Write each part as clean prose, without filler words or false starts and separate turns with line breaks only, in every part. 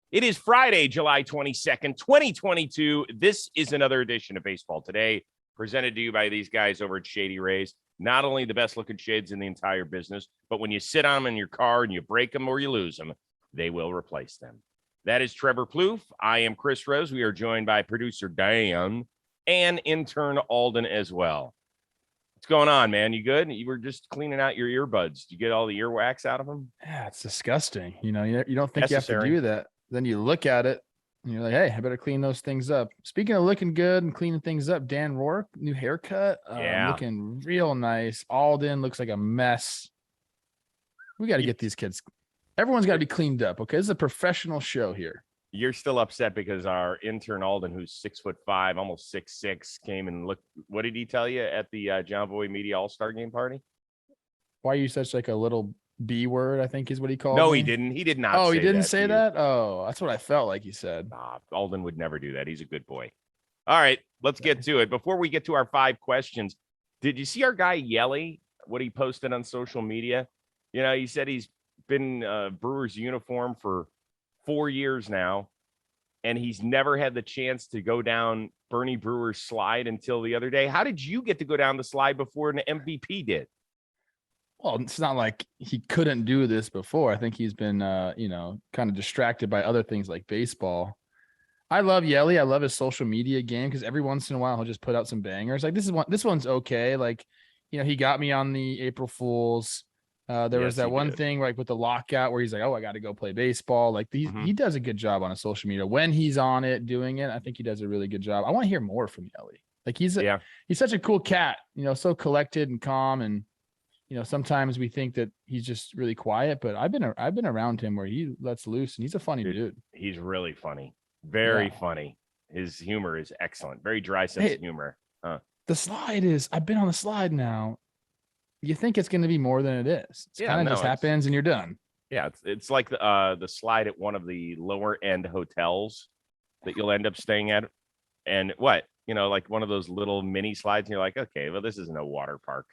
It is Friday, July 22nd, 2022. This is another edition of Baseball Today, presented to you by these guys over at Shady Rays. Not only the best looking shades in the entire business, but when you sit on them in your car and you break them or you lose them, they will replace them. That is Trevor Plouffe. I am Chris Rose. We are joined by producer Dan and intern Alden as well. What's going on, man? You good? You were just cleaning out your earbuds. Did you get all the earwax out of them?
Yeah, it's disgusting. You know, you don't think
Necessary.
you have to do that. Then you look at it and you're like, hey, I better clean those things up. Speaking of looking good and cleaning things up, Dan Rourke, new haircut. Looking real nice. Alden looks like a mess. We got to get these kids. Everyone's got to be cleaned up. Okay. This is a professional show here.
You're still upset because our intern Alden, who's 6'5", almost 6'6", came and looked. What did he tell you at the John Boy Media All-Star Game party?
Why are you such like a little B word, I think is what he called
No,
me?
he didn't. He did not.
Oh,
say
he didn't
that
say that? Oh, that's what I felt like he said.
Alden would never do that. He's a good boy. All right, let's get to it. Before we get to our 5 questions, did you see our guy Yelly, what he posted on social media? You know, he said he's been Brewers uniform for 4 years now, and he's never had the chance to go down Bernie Brewer's slide until the other day. How did you get to go down the slide before an MVP did?
Well, it's not like he couldn't do this before. I think he's been, kind of distracted by other things like baseball. I love Yelly. I love his social media game because every once in a while he'll just put out some bangers. Like this one's okay. Like, you know, he got me on the April Fools. There was that one thing like with the lockout where he's like, oh, I got to go play baseball. Like he does a good job on his social media when he's on it doing it. I think he does a really good job. I want to hear more from Yelly. Like he's such a cool cat, you know, so collected and calm. And, you know, sometimes we think that he's just really quiet, but I've been around him where he lets loose and he's a funny dude.
He's really funny. Very funny. His humor is excellent. Very dry sense of humor.
The slide is, I've been on the slide now. You think it's going to be more than it is. It kind of just happens and you're done. Yeah.
It's like the slide at one of the lower end hotels that you'll end up staying at. And what, you know, like one of those little mini slides. And you're like, okay, well, this isn't a water park.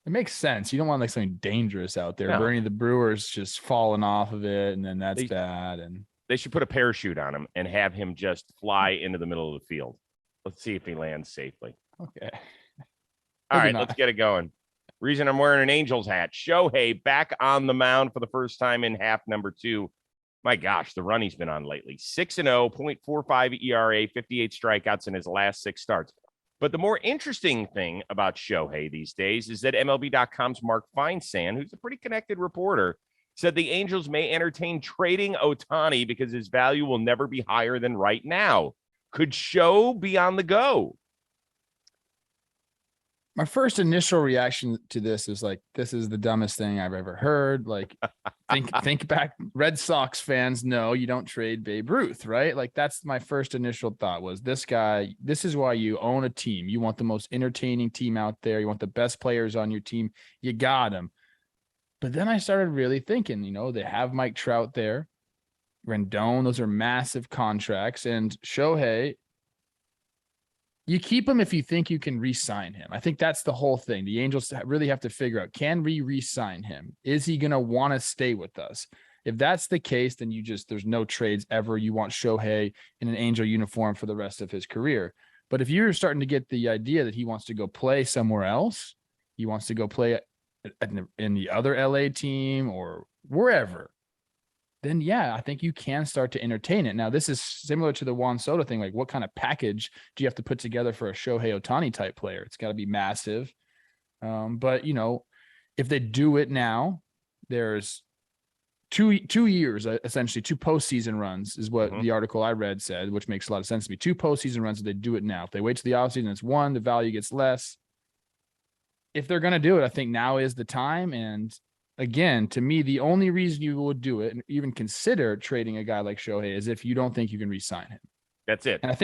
It makes sense. You don't want like something dangerous out there. No. Bernie the Brewer's just falling off of it. And then that's bad. And
they should put a parachute on him and have him just fly into the middle of the field. Let's see if he lands safely.
Okay.
All right, let's get it going. Reason I'm wearing an Angels hat. Shohei back on the mound for the first time in half number 2. My gosh, the run he's been on lately. 6-0, 0.45 ERA, 58 strikeouts in his last 6 starts. But the more interesting thing about Shohei these days is that MLB.com's Mark Feinsand, who's a pretty connected reporter, said the Angels may entertain trading Ohtani because his value will never be higher than right now. Could Show be on the go?
My first initial reaction to this is like, this is the dumbest thing I've ever heard. Like, think back. Red Sox fans know you don't trade Babe Ruth, right? Like, that's my first initial thought was this guy. This is why you own a team. You want the most entertaining team out there. You want the best players on your team. You got them. But then I started really thinking, you know, they have Mike Trout there, Rendon. Those are massive contracts. And Shohei, you keep him if you think you can re-sign him. I think that's the whole thing. The Angels really have to figure out, can we re-sign him? Is he going to want to stay with us? If that's the case, then there's no trades ever. You want Shohei in an Angel uniform for the rest of his career. But if you're starting to get the idea that he wants to go play somewhere else, he wants to go play in the other LA team or wherever, then I think you can start to entertain it. Now, this is similar to the Juan Soto thing. Like, what kind of package do you have to put together for a Shohei Ohtani type player? It's got to be massive. But, you know, if they do it now, there's two years, essentially 2 postseason runs is what the article I read said, which makes a lot of sense to me. 2 postseason runs if they do it now. If they wait to the offseason, it's 1, the value gets less. If they're going to do it, I think now is the time. And again, to me, the only reason you would do it and even consider trading a guy like Shohei is if you don't think you can re-sign him.
That's it.
And I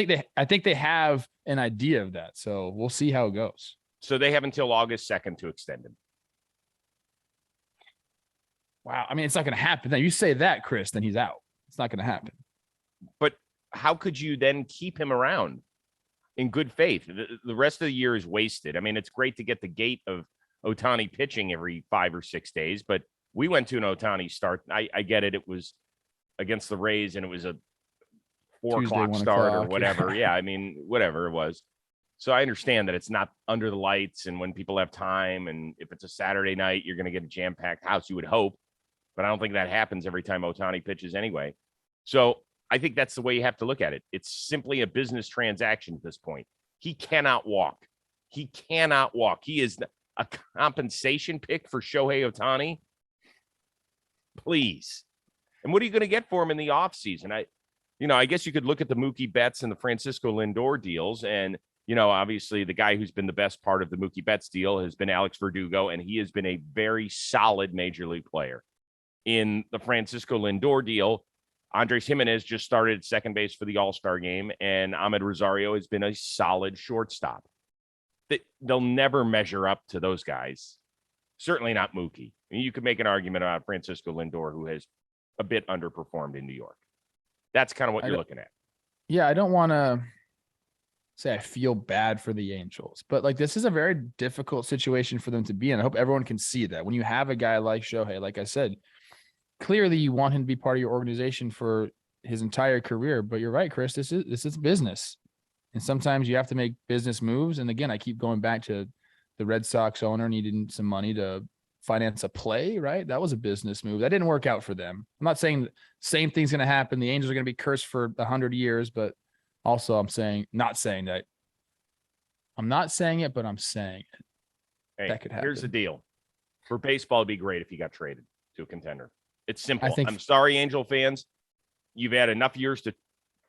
think they have an idea of that. So we'll see how it goes.
So they have until August 2nd to extend him.
Wow. I mean, it's not going to happen. Now you say that, Chris, then he's out. It's not going to happen.
But how could you then keep him around in good faith? The rest of the year is wasted. I mean, it's great to get the gate of Ohtani pitching every 5 or 6 days, but we went to an Ohtani start. I get it. It was against the Rays, and it was a 4
Tuesday,
o'clock
1
start
o'clock,
or whatever. Yeah, I mean, whatever it was. So I understand that it's not under the lights and when people have time, and if it's a Saturday night, you're going to get a jam-packed house, you would hope. But I don't think that happens every time Ohtani pitches anyway. So I think that's the way you have to look at it. It's simply a business transaction at this point. He cannot walk. He cannot walk. He is a compensation pick for Shohei Ohtani. Please. And what are you going to get for him in the offseason? I guess you could look at the Mookie Betts and the Francisco Lindor deals. And, obviously the guy who's been the best part of the Mookie Betts deal has been Alex Verdugo, and he has been a very solid major league player. In the Francisco Lindor deal, Andres Jimenez just started at second base for the All-Star game, and Ahmed Rosario has been a solid shortstop. They'll never measure up to those guys. Certainly not Mookie. I mean, you could make an argument about Francisco Lindor, who has a bit underperformed in New York. That's kind of what you're looking at.
Yeah, I don't want to say I feel bad for the Angels, but like this is a very difficult situation for them to be in. I hope everyone can see that when you have a guy like Shohei, like I said, clearly you want him to be part of your organization for his entire career. But you're right, Chris. This is business, and sometimes you have to make business moves. And again, I keep going back to the Red Sox owner needing some money to finance a play, right? That was a business move. That didn't work out for them. I'm not saying the same thing's going to happen. The Angels are going to be cursed for 100 years, but also I'm not saying it, but I'm saying it.
Hey,
that could happen.
Here's the deal. For baseball, it'd be great if he got traded to a contender. It's simple.
I'm
sorry, Angel fans. You've had enough years to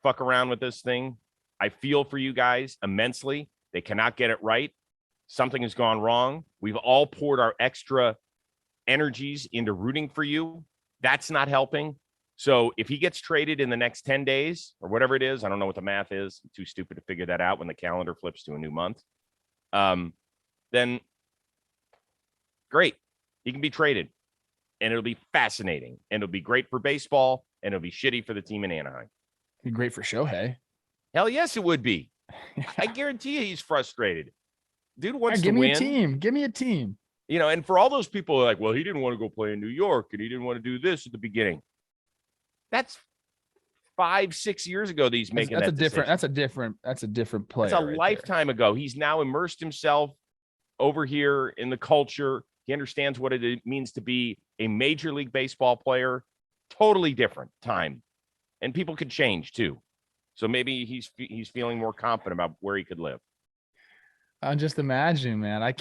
fuck around with this thing. I feel for you guys immensely. They cannot get it right. Something has gone wrong. We've all poured our extra energies into rooting for you. That's not helping. So if he gets traded in the next 10 days or whatever it is, I don't know what the math is. I'm too stupid to figure that out when the calendar flips to a new month. Then great. He can be traded, and it'll be fascinating, and it'll be great for baseball, and it'll be shitty for the team in Anaheim.
It'd be great for Shohei.
Hell yes, it would be. I guarantee you he's frustrated. Dude wants to win.
Give me a team. Give me a team.
And for all those people who are like, well, he didn't want to go play in New York, and he didn't want to do this at the beginning. That's 5-6 years ago that he's making
that's
that decision.
That's a different player.
That's a lifetime ago. He's now immersed himself over here in the culture. He understands what it means to be a Major League Baseball player. Totally different time. And people could change too. So maybe he's feeling more confident about where he could live.
I'm just imagining, man.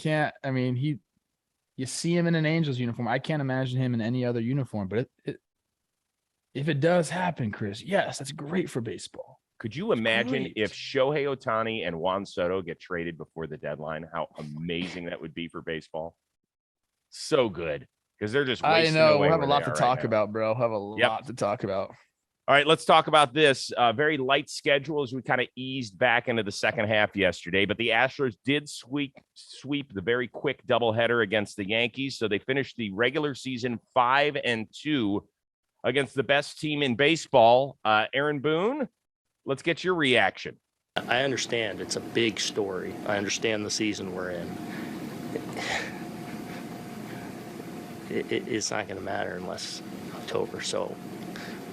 You see him in an Angels uniform. I can't imagine him in any other uniform, but if it does happen, Chris, yes, that's great for baseball.
Could you imagine if Shohei Ohtani and Juan Soto get traded before the deadline? How amazing that would be for baseball. So good, because they're just wasting away.
We'll have a lot to talk about, bro. Have a lot to talk about.
All right, let's talk about this. Very light schedule as we kind of eased back into the second half yesterday, but the Astros did sweep the very quick doubleheader against the Yankees. So they finished the regular season 5-2 against the best team in baseball. Aaron Boone, let's get your reaction.
I understand it's a big story. I understand the season we're in. It's not going to matter unless October. So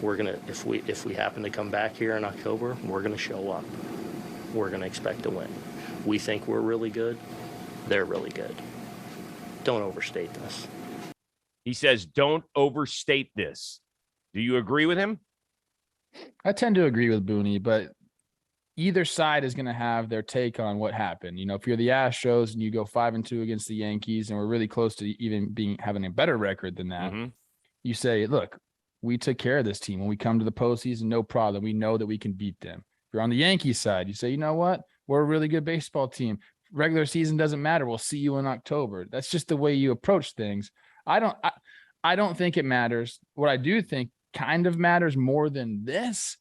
we're gonna, if we happen to come back here in October, we're gonna show up. We're gonna expect to win. We think we're really good. They're really good. Don't overstate this.
He says, "Don't overstate this." Do you agree with him?
I tend to agree with Booney, but either side is going to have their take on what happened. If you're the Astros and you go 5-2 against the Yankees, and we're really close to even having a better record than that, you say, look, we took care of this team. When we come to the postseason, no problem. We know that we can beat them. If you're on the Yankees side, you say, you know what? We're a really good baseball team. Regular season doesn't matter. We'll see you in October. That's just the way you approach things. I don't think it matters. What I do think kind of matters more than this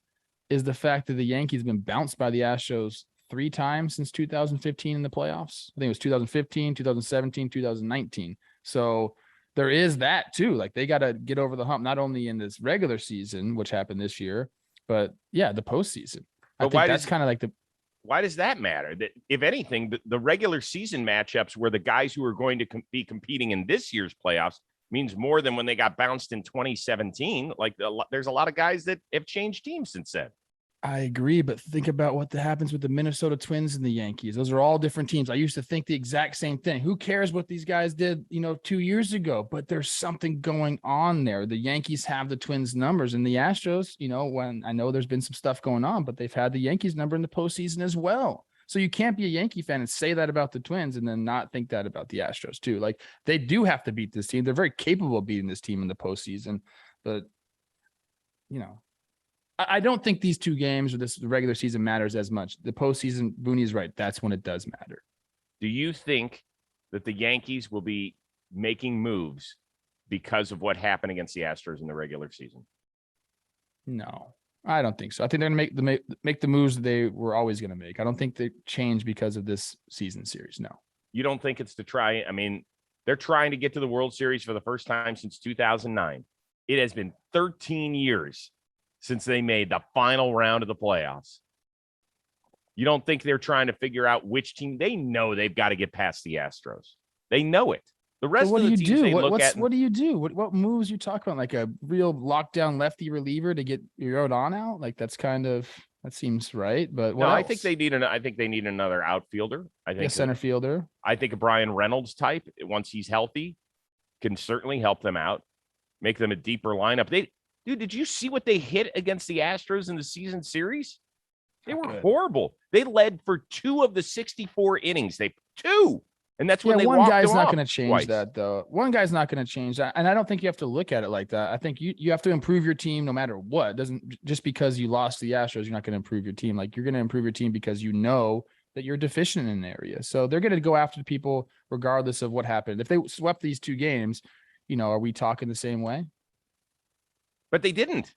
is the fact that the Yankees have been bounced by the Astros 3 times since 2015 in the playoffs. I think it was 2015, 2017, 2019. So there is that too. Like they got to get over the hump, not only in this regular season, which happened this year, but the postseason. I think that's kind of like
why does that matter? That if anything, the regular season matchups were the guys who are going to be competing in this year's playoffs. means more than when they got bounced in 2017. Like there's a lot of guys that have changed teams since then.
I agree, but think about what happens with the Minnesota Twins and the Yankees. Those are all different teams. I used to think the exact same thing. Who cares what these guys did, 2 years ago? But there's something going on there. The Yankees have the Twins numbers, and the Astros, when I know there's been some stuff going on, but they've had the Yankees number in the postseason as well. So you can't be a Yankee fan and say that about the Twins and then not think that about the Astros too. Like, they do have to beat this team. They're very capable of beating this team in the postseason, but I don't think these two games or this regular season matters as much. The postseason, Booney's right. That's when it does matter.
Do you think that the Yankees will be making moves because of what happened against the Astros in the regular season?
No, I don't think so. I think they're going to make the moves that they were always going to make. I don't think they change because of this season series. No.
You don't think it's to try? I mean, they're trying to get to the World Series for the first time since 2009. It has been 13 years since they made the final round of the playoffs. You don't think they're trying to figure out which team? They know they've got to get past the Astros. They know it. The rest of the teams they look at.
What do you do? What moves you talk about? Like a real lockdown lefty reliever to get Ohtani out? Like that seems right. But what else?
I think they need another outfielder. I think
a center fielder.
I think a Brian Reynolds type, once he's healthy, can certainly help them out, make them a deeper lineup. Dude, did you see what they hit against the Astros in the season series? They were horrible. They led for 2 of the 64 innings. And that's when they
one
walked
guy's
them
not
off
going to change
twice.
that, though. One guy's not going to change that. And I don't think you have to look at it like that. I think you have to improve your team no matter what. It doesn't just because you lost to the Astros, you're not going to improve your team. Like, you're going to improve your team because you know that you're deficient in an area. So they're going to go after the people regardless of what happened. If they swept these 2 games, are we talking the same way?
But they didn't.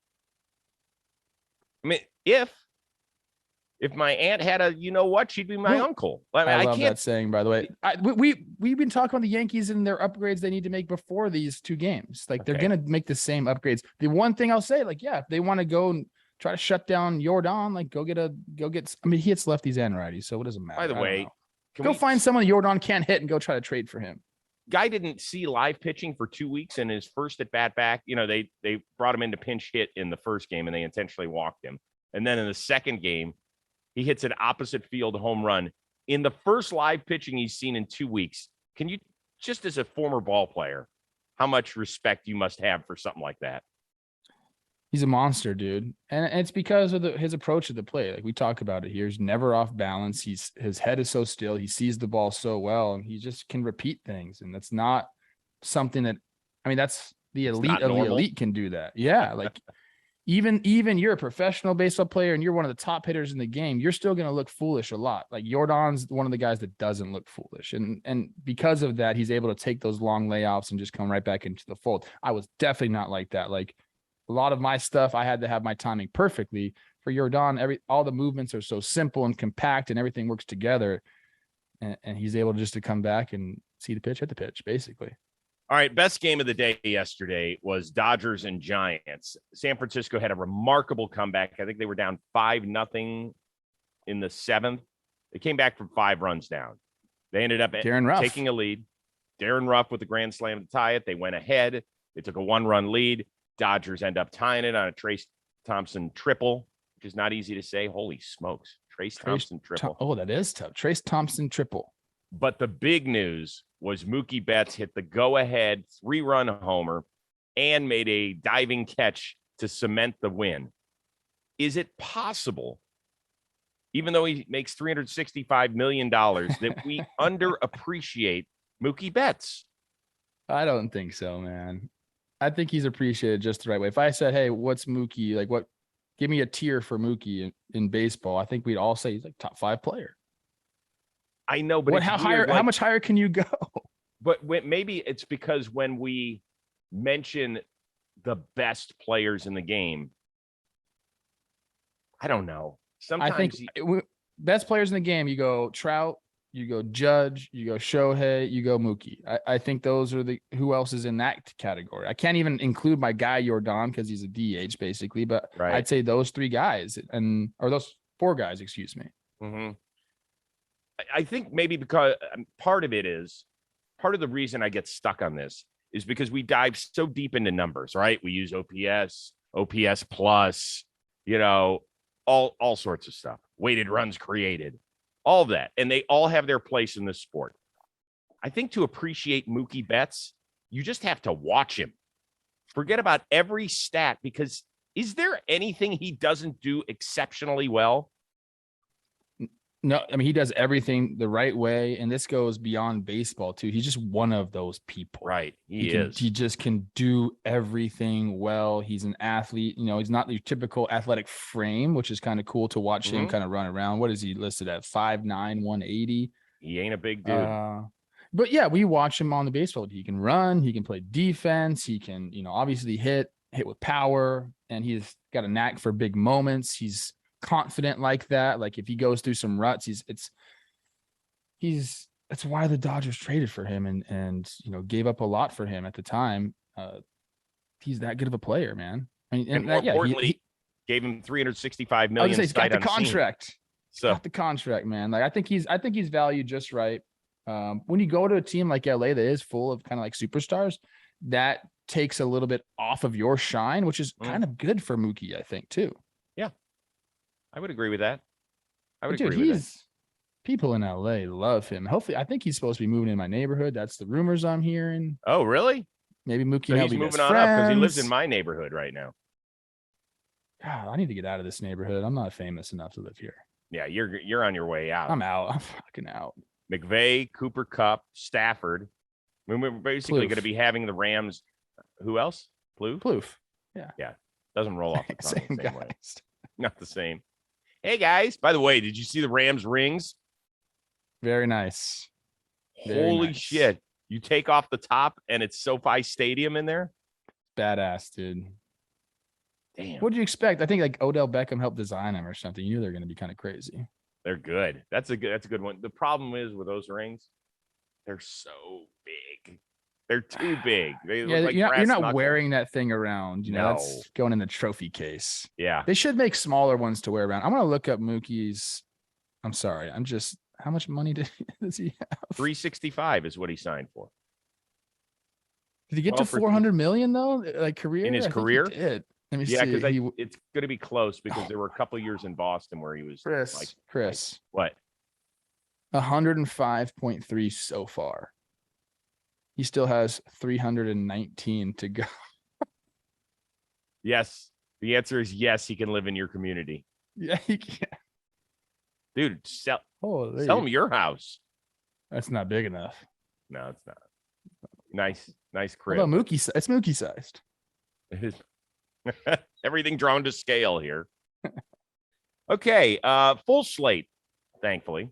I mean, if my aunt had she'd be my uncle.
I love that saying, by the way. We've been talking about the Yankees and their upgrades they need to make before these 2 games. Like, they're going to make the same upgrades. The one thing I'll say, if they want to go and try to shut down Jordan, go get. I mean, he hits lefties and righties, so what does it matter?
By the way,
find someone Jordan can't hit and go try to trade for him.
Guy didn't see live pitching for 2 weeks, and his first at bat back, they brought him in to pinch hit in the first game, and they intentionally walked him. And then in the second game, he hits an opposite field home run in the first live pitching he's seen in 2 weeks. Can you, just as a former ball player, how much respect you must have for something like that?
He's a monster, dude. And it's because of his approach to the play. Like, we talk about it here. He's never off balance. His head is so still. He sees the ball so well, and he just can repeat things. And that's not something that's the elite of the elite can do that. Yeah. Like, even you're a professional baseball player and you're one of the top hitters in the game, you're still going to look foolish a lot. Like, Jordan's one of the guys that doesn't look foolish. And because of that, he's able to take those long layoffs and just come right back into the fold. I was definitely not like that. Like, a lot of my stuff, I had to have my timing perfectly. For Jordan, all the movements are so simple and compact and everything works together. And he's able just to come back and see the pitch, hit the pitch, basically.
All right, best game of the day yesterday was Dodgers and Giants. San Francisco had a remarkable comeback. I think they were down 5-0 in the 7th. They came back from 5 runs down. They ended up taking a lead. Darren Ruff with the grand slam to tie it. They went ahead. They took a 1-run lead. Dodgers end up tying it on a Trace Thompson triple, which is not easy to say. Holy smokes. Trace Thompson triple.
Oh, that is tough. Trace Thompson triple.
But the big news was Mookie Betts hit the go-ahead 3-run homer and made a diving catch to cement the win. Is it possible, even though he makes $365 million, that we underappreciate Mookie Betts?
I don't think so, man. I think he's appreciated just the right way. If I said, hey, what's Mookie? Like, give me a tier for Mookie in baseball, I think we'd all say he's like top 5 player.
I know, but
how much higher can you go?
But maybe it's because when we mention the best players in the game, I don't know. Sometimes
I think best players in the game, you go Trout, you go Judge, you go Shohei, you go Mookie. I think those are who else is in that category. I can't even include my guy Jordan because he's a DH basically, but right. I'd say those 3 guys or those 4 guys, excuse me.
Mm-hmm. I think maybe because part of the reason I get stuck on this is because we dive so deep into numbers, right? We use OPS plus, all sorts of stuff, weighted runs created, all that. And they all have their place in this sport. I think to appreciate Mookie Betts, you just have to watch him. Forget about every stat, because is there anything he doesn't do exceptionally well?
No, I mean, he does everything the right way. And this goes beyond baseball too. He's just one of those people.
Right. He
just can do everything well. He's an athlete. He's not your typical athletic frame, which is kind of cool to watch him kind of run around. What is he listed at? 5'9", 180.
He ain't a big dude.
But yeah, we watch him on the baseball. He can run, he can play defense, he can, obviously hit with power, and he's got a knack for big moments. He's confident like that. Like if he goes through some ruts, that's why the Dodgers traded for him and gave up a lot for him at the time. He's that good of a player, man. I mean,
and more importantly, he gave him $365 million.
He's got the contract.
So
got the contract, man. Like I think he's valued just right. When you go to a team like LA that is full of kind of like superstars, that takes a little bit off of your shine, which is kind of good for Mookie, I think, too.
Yeah, I would agree with that.
People in LA love him. Hopefully, I think he's supposed to be moving in my neighborhood. That's the rumors I'm hearing.
Oh, really?
Maybe Mookie
so
and
he's moving on up because he lives in my neighborhood right now.
God, I need to get out of this neighborhood. I'm not famous enough to live here.
Yeah, you're on your way out.
I'm out. I'm fucking out.
McVay, Cooper Kupp, Stafford. I mean, we're basically going to be having the Rams. Who else? Plouffe. Yeah. Doesn't roll off the tongue the same way. Not the same. Hey guys, by the way, did you see the Rams rings?
Very nice.
Holy shit. You take off the top and it's SoFi Stadium in there?
Badass, dude.
Damn.
What did you expect? I think like Odell Beckham helped design them or something. You knew they're going to be kind of crazy.
They're good. That's a good one. The problem is with those rings, they're so big. They're too big. They look like
you're not wearing that thing around.
No.
That's going in the trophy case.
Yeah.
They should make smaller ones to wear around. I'm going to look up Mookie's. How much money does he have?
365 is what he signed for.
Did he get to 400 million though? Like career?
In his career?
He did. Let me see.
Yeah, because it's going to be close because there were a couple of years in Boston where he was
Chris.
What?
105.3 so far. He still has 319 to go.
Yes. The answer is yes, he can live in your community.
Yeah, he can.
Dude, sell him your house.
That's not big enough.
No, it's not. Nice crib.
What about Mookie? It's Mookie sized.
It is. Everything drawn to scale here. Okay, full slate, thankfully.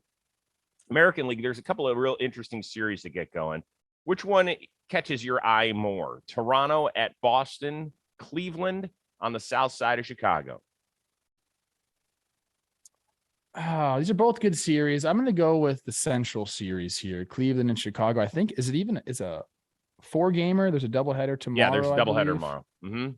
American League, there's a couple of real interesting series to get going. Which one catches your eye more? Toronto at Boston, Cleveland on the south side of Chicago.
These are both good series. I'm going to go with the Central Series here, Cleveland and Chicago. I think it's a 4-gamer. There's a doubleheader tomorrow.
Yeah, there's a doubleheader tomorrow. Mm-hmm.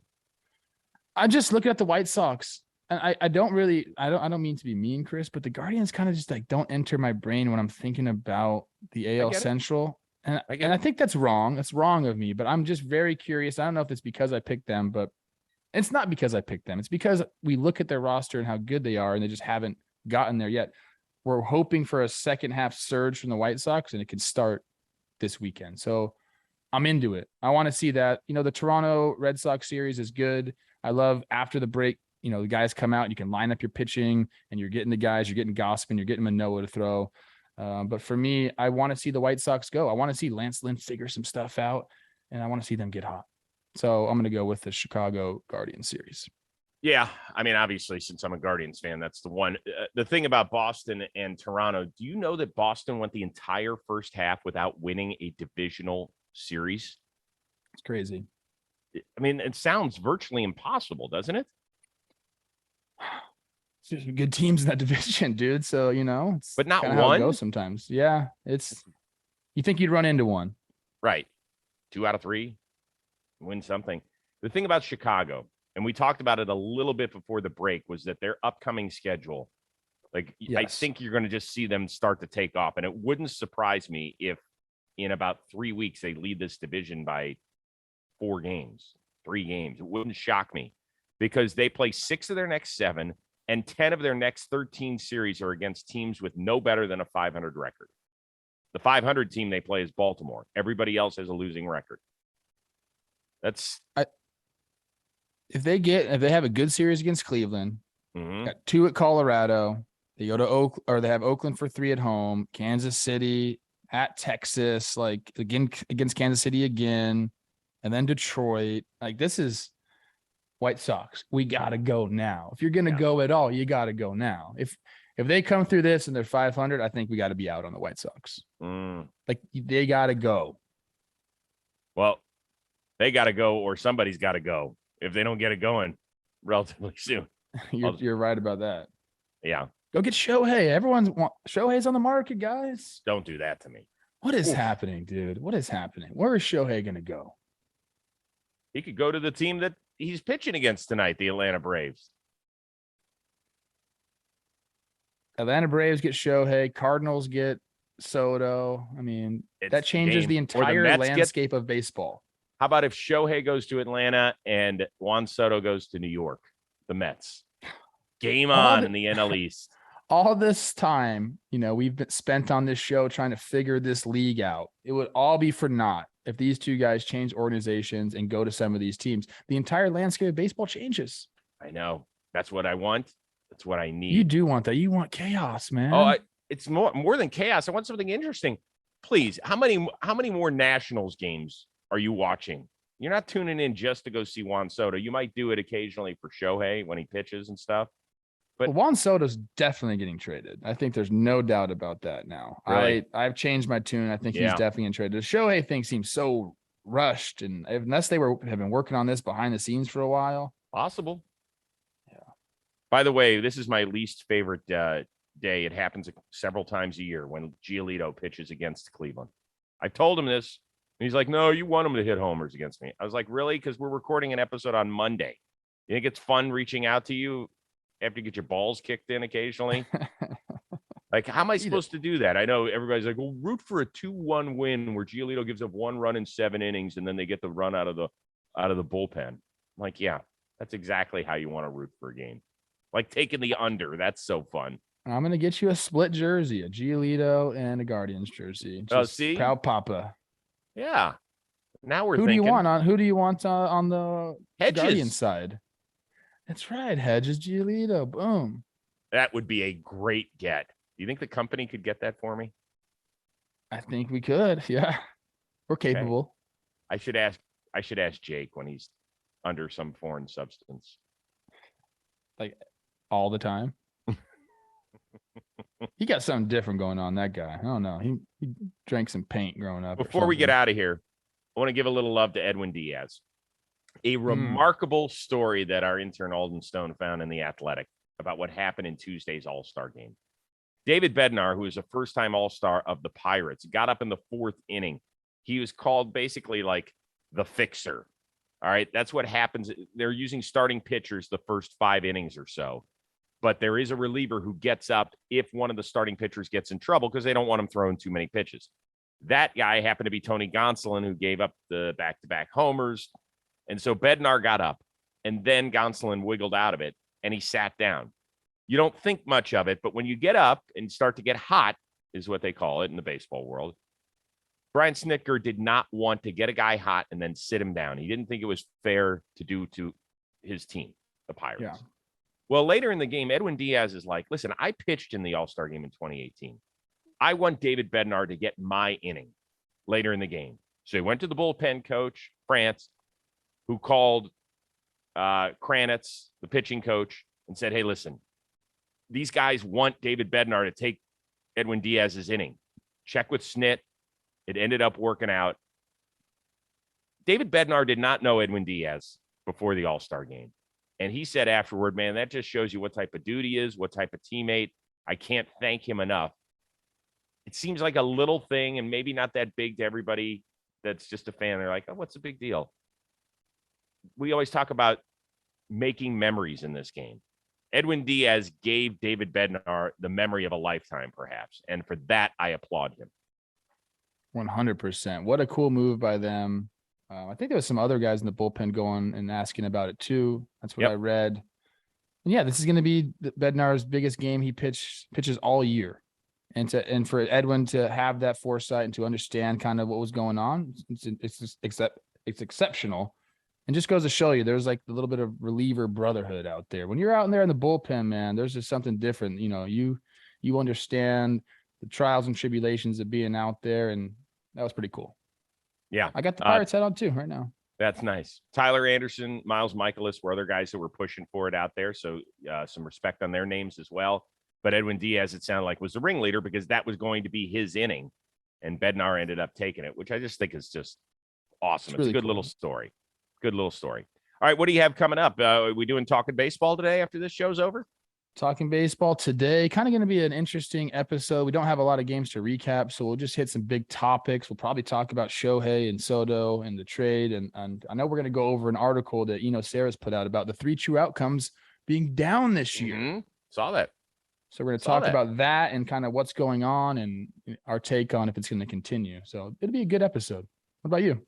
I'm just looking at the White Sox, and I don't mean to be mean, Chris, but the Guardians kind of just like don't enter my brain when I'm thinking about the AL Central. And I think that's wrong. That's wrong of me, but I'm just very curious. I don't know if it's because I picked them, but it's not because I picked them. It's because we look at their roster and how good they are, and they just haven't gotten there yet. We're hoping for a second half surge from the White Sox, and it can start this weekend. So I'm into it. I want to see that. The Toronto Red Sox series is good. I love after the break, the guys come out and you can line up your pitching and you're getting the guys, you're getting Gossman, you're getting Manoah to throw. But for me, I want to see the White Sox go. I want to see Lance Lynn figure some stuff out, and I want to see them get hot. So I'm going to go with the Chicago Guardians series.
Yeah. I mean, obviously, since I'm a Guardians fan, that's the one. The thing about Boston and Toronto, do you know that Boston went the entire first half without winning a divisional series?
It's crazy.
I mean, it sounds virtually impossible, doesn't it?
There's good teams in that division, dude. So, it's
but not
one.
How it
goes sometimes. Yeah. You think you'd run into one.
Right. 2 out of 3, win something. The thing about Chicago, and we talked about it a little bit before the break, was that their upcoming schedule, I think you're going to just see them start to take off. And it wouldn't surprise me if in about 3 weeks, they lead this division by 3 games. It wouldn't shock me because they play 6 of their next 7 and 10 of their next 13 series are against teams with no better than a 500 record. The 500 team they play is Baltimore. Everybody else has a losing record.
If they have a good series against Cleveland,
Mhm.
got 2 at Colorado, they go to Oakland, or they have Oakland for 3 at home, Kansas City at Texas, like again against Kansas City again, and then Detroit. Like, this is White Sox. We gotta go now. If you're gonna go at all, you gotta go now. If they come through this and they're 500, I think we got to be out on the White Sox. Like, they gotta go.
Well, they got to go, or somebody's got to go if they don't get it going relatively soon.
You're right about that.
Yeah.
Go get Shohei. Shohei's on the market, guys.
Don't do that to me.
What is happening, dude? What is happening? Where is Shohei going to go?
He could go to the team that he's pitching against tonight, the Atlanta Braves.
Atlanta Braves get Shohei. Cardinals get Soto. I mean, that changes the entire landscape of baseball.
How about if Shohei goes to Atlanta and Juan Soto goes to New York, the Mets? Game on in the NL East.
All this time, we've been spent on this show trying to figure this league out. It would all be for naught if these two guys change organizations and go to some of these teams. The entire landscape of baseball changes.
I know. That's what I want. That's what I need.
You do want that. You want chaos, man.
Oh, it's more than chaos. I want something interesting. Please, how many more Nationals games are you watching? You're not tuning in just to go see Juan Soto. You might do it occasionally for Shohei when he pitches and stuff. But
Juan Soto's definitely getting traded. I think there's no doubt about that now.
Really?
I've changed my tune. I think he's definitely getting traded. The Shohei thing seems so rushed, and unless they have been working on this behind the scenes for a while.
Possible. Yeah. By the way, this is my least favorite day. It happens several times a year when Giolito pitches against Cleveland. I told him this. And he's like, no, you want him to hit homers against me. I was like, really? Because we're recording an episode on Monday. You think it's fun reaching out to you after you get your balls kicked in occasionally? Like, how am I supposed to do that? I know everybody's like, well, root for a 2-1 win where Giolito gives up 1 run in 7 innings and then they get the run out of the bullpen. I'm like, yeah, that's exactly how you want to root for a game. Like taking the under. That's so fun.
I'm going to get you a split jersey, a Giolito and a Guardians jersey.
See?
Proud Papa.
Yeah. Now we're
Who
thinking.
Who do you want on the
Hedges.
Guardians side? That's right. Hedges, Giolito. Boom.
That would be a great get. Do you think the company could get that for me?
I think we could. Yeah. We're capable.
Okay. I should ask Jake when he's under some foreign substance.
Like all the time. He got something different going on, that guy. I don't know. He drank some paint growing up.
Before we get out of here, I want to give a little love to Edwin Diaz. A remarkable story that our intern Alden Stone found in The Athletic about what happened in Tuesday's All-Star game. David Bednar, who is a first-time All-Star of the Pirates, got up in the 4th inning. He was called basically like the fixer. All right, that's what happens. They're using starting pitchers the first 5 innings or so. But there is a reliever who gets up if one of the starting pitchers gets in trouble because they don't want him throwing too many pitches. That guy happened to be Tony Gonsolin, who gave up the back-to-back homers. And so Bednar got up, and then Gonsolin wiggled out of it, and he sat down. You don't think much of it, but when you get up and start to get hot, is what they call it in the baseball world, Brian Snitker did not want to get a guy hot and then sit him down. He didn't think it was fair to do to his team, the Pirates.
Yeah.
Well, later in the game, Edwin Diaz is like, listen, I pitched in the All-Star game in 2018. I want David Bednar to get my inning later in the game. So he went to the bullpen coach, France, who called Kranitz, the pitching coach, and said, hey, listen, these guys want David Bednar to take Edwin Diaz's inning. Check with Snit. It ended up working out. David Bednar did not know Edwin Diaz before the All-Star game. And he said afterward, man, that just shows you what type of dude he is, what type of teammate. I can't thank him enough. It seems like a little thing and maybe not that big to everybody that's just a fan. They're like, oh, what's the big deal? We always talk about making memories in this game. Edwin Diaz gave David Bednar the memory of a lifetime, perhaps. And for that, I applaud him.
100%. What a cool move by them. I think there was some other guys in the bullpen going and asking about it too. That's what I read. And yeah, this is going to be Bednar's biggest game he pitches all year. And for Edwin to have that foresight and to understand kind of what was going on, it's exceptional. And just goes to show you there's like a little bit of reliever brotherhood out there. When you're out there in the bullpen, man, there's just something different. You know, you understand the trials and tribulations of being out there, and that was pretty cool.
Yeah.
I got the Pirates head on too right now.
That's nice. Tyler Anderson, Miles Michaelis were other guys that were pushing for it out there. So some respect on their names as well. But Edwin Diaz, it sounded like, was the ringleader because that was going to be his inning. And Bednar ended up taking it, which I just think is just awesome. It's really a good little story. Good little story. All right. What do you have coming up? Are we doing Talking Baseball today after this show's over?
Talking baseball today, kind of going to be an interesting episode. We don't have a lot of games to recap, so we'll just hit some big topics. We'll probably talk about Shohei and Soto and the trade. And I know we're going to go over an article that, Sarah's put out about the 3 true outcomes being down this year.
Mm-hmm. Saw that.
So we're going to talk about that and kind of what's going on and our take on if it's going to continue. So it'll be a good episode. What about you?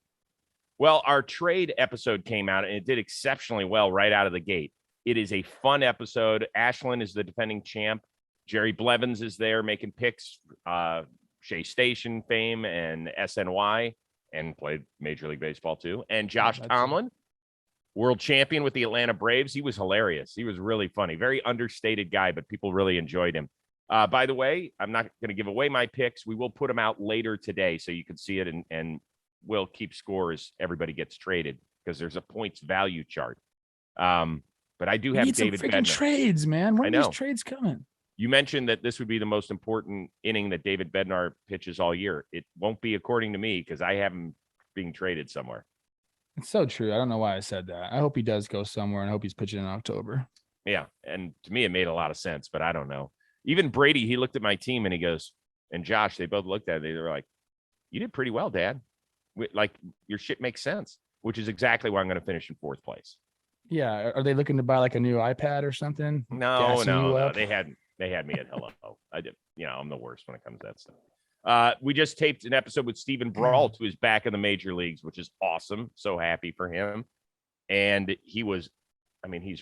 Well, our trade episode came out and it did exceptionally well right out of the gate. It is a fun episode. Ashland is the defending champ. Jerry Blevins is there making picks, Shea Station fame and SNY, and played Major League Baseball too. And Josh Tomlin, world champion with the Atlanta Braves. He was hilarious. He was really funny. Very understated guy, but people really enjoyed him. By the way, I'm not going to give away my picks. We will put them out later today so you can see it, and we'll keep score as everybody gets traded because there's a points value chart. But I do have David Bednar.
Trades, man. When are these trades coming?
You mentioned that this would be the most important inning that David Bednar pitches all year. It won't be, according to me, because I have him being traded somewhere.
It's so true. I don't know why I said that. I hope he does go somewhere, and I hope he's pitching in October.
Yeah, and to me, it made a lot of sense, but I don't know. Even Brady, he looked at my team and he goes, and Josh, they both looked at it. They were like, "You did pretty well, Dad. Like, your shit makes sense," which is exactly why I'm going to finish in 4th place.
Yeah. Are they looking to buy like a new iPad or something?
No. They had me at hello. I did. I'm the worst when it comes to that stuff. We just taped an episode with Steven Brault, who is back in the major leagues, which is awesome. So happy for him. And he's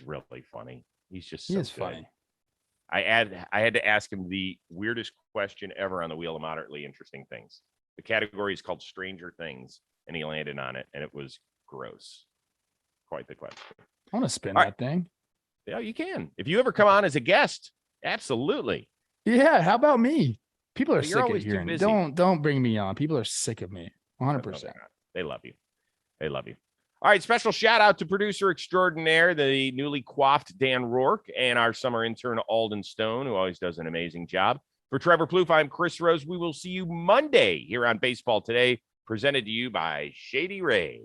really funny. He's just so good.
Funny.
I had to ask him the weirdest question ever on the Wheel of Moderately Interesting Things. The category is called Stranger Things, and he landed on it, and it was gross. Quite the question.
I want to spin that thing.
Yeah, you can. If you ever come on as a guest, absolutely.
Yeah, how about me? People are sick of hearing. Don't bring me on. People are sick of me. 100%.
They love you. They love you. All right, special shout out to producer extraordinaire, the newly coiffed Dan Rourke, and our summer intern Alden Stone, who always does an amazing job. For Trevor Plouffe, I'm Chris Rose. We will see you Monday here on Baseball Today, presented to you by Shady Rays.